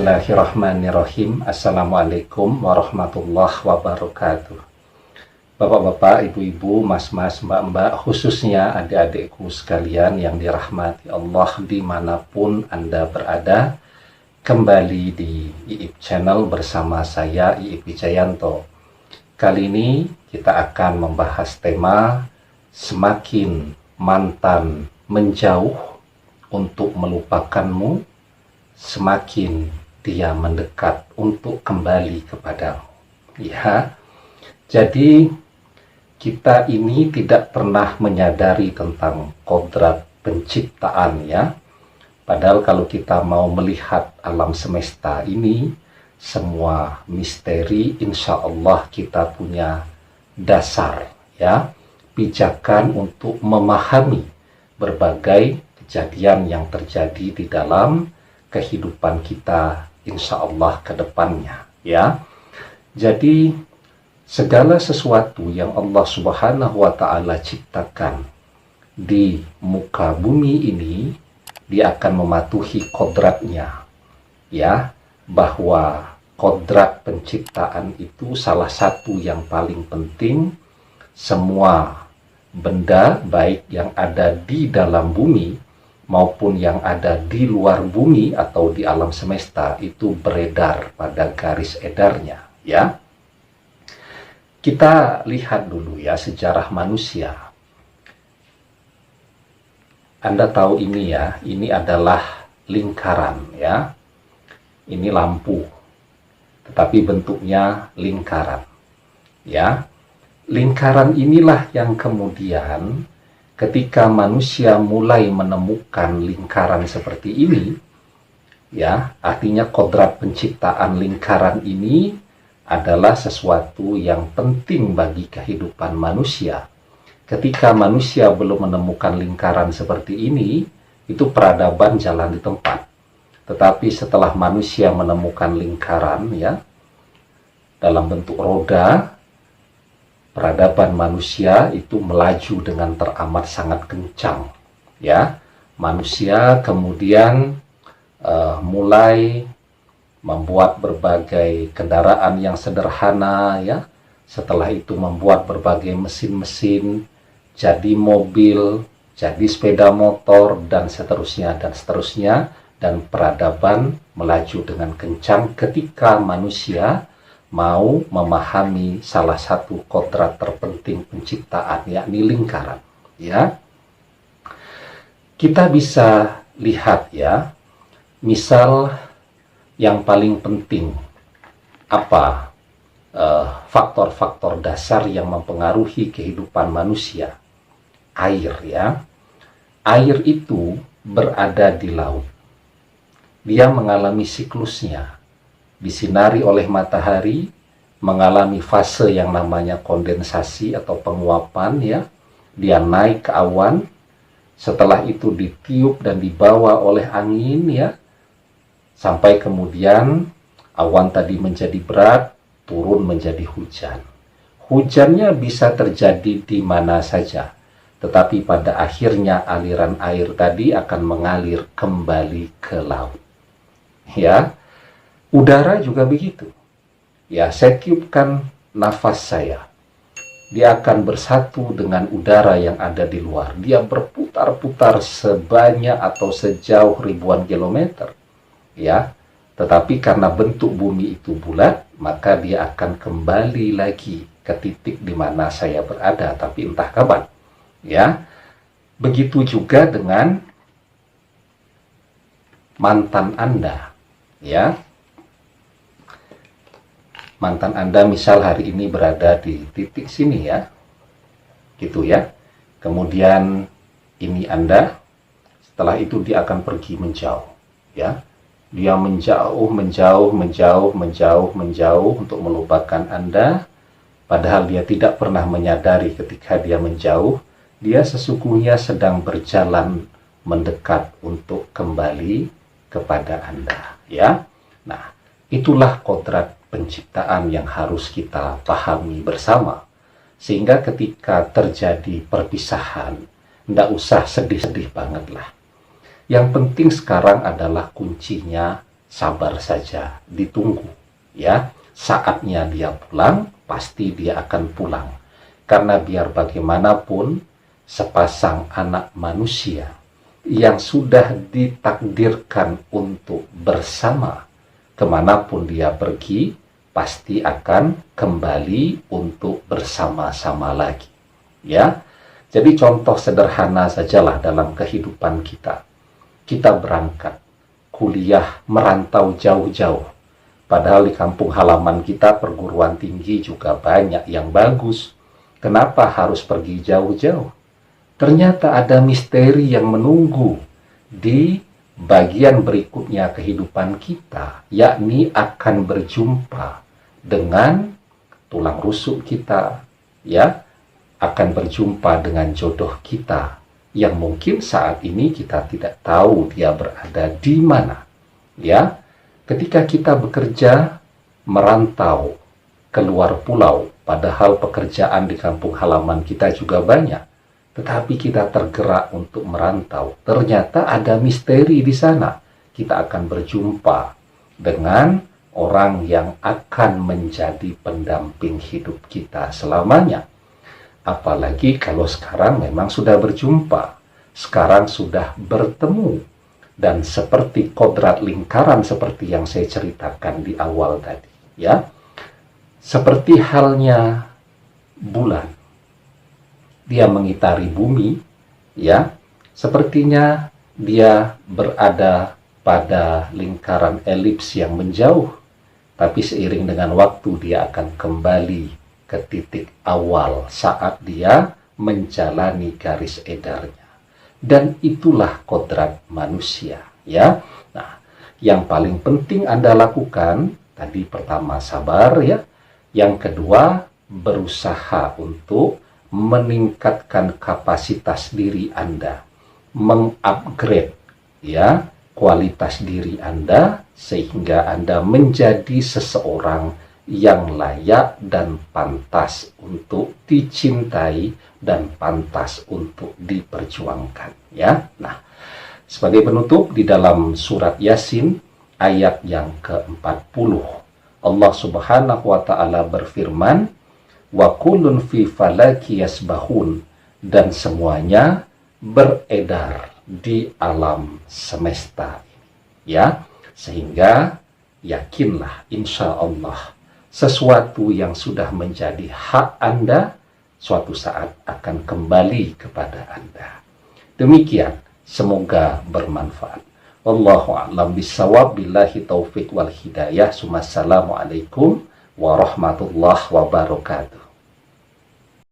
Bismillahirrahmanirrahim. Assalamualaikum warahmatullahi wabarakatuh. Bapak-bapak, ibu-ibu, mas-mas, mbak-mbak, khususnya adik-adikku sekalian yang dirahmati Allah dimanapun Anda berada, kembali di IIP Channel bersama saya, IIP Wijayanto. Kali ini kita akan membahas tema semakin mantan menjauh untuk melupakanmu, semakin dia mendekat untuk kembali kepadamu. Ya, jadi kita ini tidak pernah menyadari tentang kodrat penciptaan ya. Padahal kalau kita mau melihat alam semesta ini, semua misteri insya Allah kita punya dasar ya, pijakan untuk memahami berbagai kejadian yang terjadi di dalam kehidupan kita insya Allah ke depannya ya. Jadi segala sesuatu yang Allah Subhanahu wa Ta'ala ciptakan di muka bumi ini, dia akan mematuhi kodratnya ya, bahwa kodrat penciptaan itu salah satu yang paling penting. Semua benda baik yang ada di dalam bumi maupun yang ada di luar bumi atau di alam semesta itu beredar pada garis edarnya ya. Kita lihat dulu ya sejarah manusia. Anda tahu ini ya, ini adalah lingkaran ya. Ini lampu, tetapi bentuknya lingkaran ya. Lingkaran inilah yang kemudian ketika manusia mulai menemukan lingkaran seperti ini, ya, artinya kodrat penciptaan lingkaran ini adalah sesuatu yang penting bagi kehidupan manusia. Ketika manusia belum menemukan lingkaran seperti ini, itu peradaban jalan di tempat. Tetapi setelah manusia menemukan lingkaran, ya, dalam bentuk roda, peradaban manusia itu melaju dengan teramat sangat kencang ya. Manusia kemudian mulai membuat berbagai kendaraan yang sederhana ya. Setelah itu membuat berbagai mesin-mesin, jadi mobil, jadi sepeda motor, dan seterusnya dan seterusnya. Dan peradaban melaju dengan kencang ketika manusia mau memahami salah satu kodrat terpenting penciptaan, yakni lingkaran ya. Kita bisa lihat ya, misal yang paling penting apa faktor-faktor dasar yang mempengaruhi kehidupan manusia. Air ya. Air itu berada di laut. Dia mengalami siklusnya, disinari oleh matahari, mengalami fase yang namanya kondensasi atau penguapan ya. Dia naik ke awan, setelah itu ditiup dan dibawa oleh angin ya, sampai kemudian awan tadi menjadi berat, turun menjadi hujan. Hujannya bisa terjadi di mana saja, tetapi pada akhirnya aliran air tadi akan mengalir kembali ke laut ya. Udara juga begitu. Ya, saya tiupkan nafas saya. Dia akan bersatu dengan udara yang ada di luar. Dia berputar-putar sebanyak atau sejauh ribuan kilometer. Ya, tetapi karena bentuk bumi itu bulat, maka dia akan kembali lagi ke titik di mana saya berada, tapi entah kapan. Ya, begitu juga dengan mantan Anda. Ya, mantan Anda misal hari ini berada di titik sini ya, gitu ya. Kemudian ini Anda, setelah itu dia akan pergi menjauh ya. Dia menjauh untuk melupakan Anda, padahal dia tidak pernah menyadari ketika dia menjauh, dia sesungguhnya sedang berjalan mendekat untuk kembali kepada Anda ya. Nah, itulah kodrat penciptaan yang harus kita pahami bersama. Sehingga ketika terjadi perpisahan, tidak usah sedih-sedih banget lah. Yang penting sekarang adalah kuncinya sabar saja, ditunggu. Ya, saatnya dia pulang, pasti dia akan pulang. Karena biar bagaimanapun, sepasang anak manusia yang sudah ditakdirkan untuk bersama, kemanapun dia pergi, pasti akan kembali untuk bersama-sama lagi. Ya, jadi contoh sederhana sajalah dalam kehidupan kita. Kita berangkat kuliah, merantau jauh-jauh. Padahal di kampung halaman kita perguruan tinggi juga banyak yang bagus. Kenapa harus pergi jauh-jauh? Ternyata ada misteri yang menunggu di bagian berikutnya kehidupan kita, yakni akan berjumpa dengan tulang rusuk kita, ya, akan berjumpa dengan jodoh kita yang mungkin saat ini kita tidak tahu dia berada di mana. Ya, ketika kita bekerja merantau keluar pulau, padahal pekerjaan di kampung halaman kita juga banyak, tetapi kita tergerak untuk merantau. Ternyata ada misteri di sana. Kita akan berjumpa dengan orang yang akan menjadi pendamping hidup kita selamanya. Apalagi kalau sekarang memang sudah berjumpa, sekarang sudah bertemu, dan seperti kodrat lingkaran seperti yang saya ceritakan di awal tadi, ya, seperti halnya bulan, dia mengitari bumi, ya, sepertinya dia berada pada lingkaran elips yang menjauh, tapi seiring dengan waktu dia akan kembali ke titik awal saat dia menjalani garis edarnya. Dan itulah kodrat manusia, ya. Nah, yang paling penting Anda lakukan tadi, pertama sabar, ya. Yang kedua, berusaha untuk meningkatkan kapasitas diri Anda, mengupgrade, ya, kualitas diri Anda sehingga Anda menjadi seseorang yang layak dan pantas untuk dicintai dan pantas untuk diperjuangkan, ya. Nah, sebagai penutup, di dalam surat Yasin ayat yang ke-40, Allah Subhanahu wa taala berfirman, wa kullun fi falaki yasbahun, dan semuanya beredar di alam semesta, ya. Sehingga yakinlah, insya Allah, sesuatu yang sudah menjadi hak Anda suatu saat akan kembali kepada Anda. Demikian, semoga bermanfaat. Wallahu a'lam bishawab, billahi taufiq wal hidayah. Assalamualaikum warahmatullahi wabarakatuh.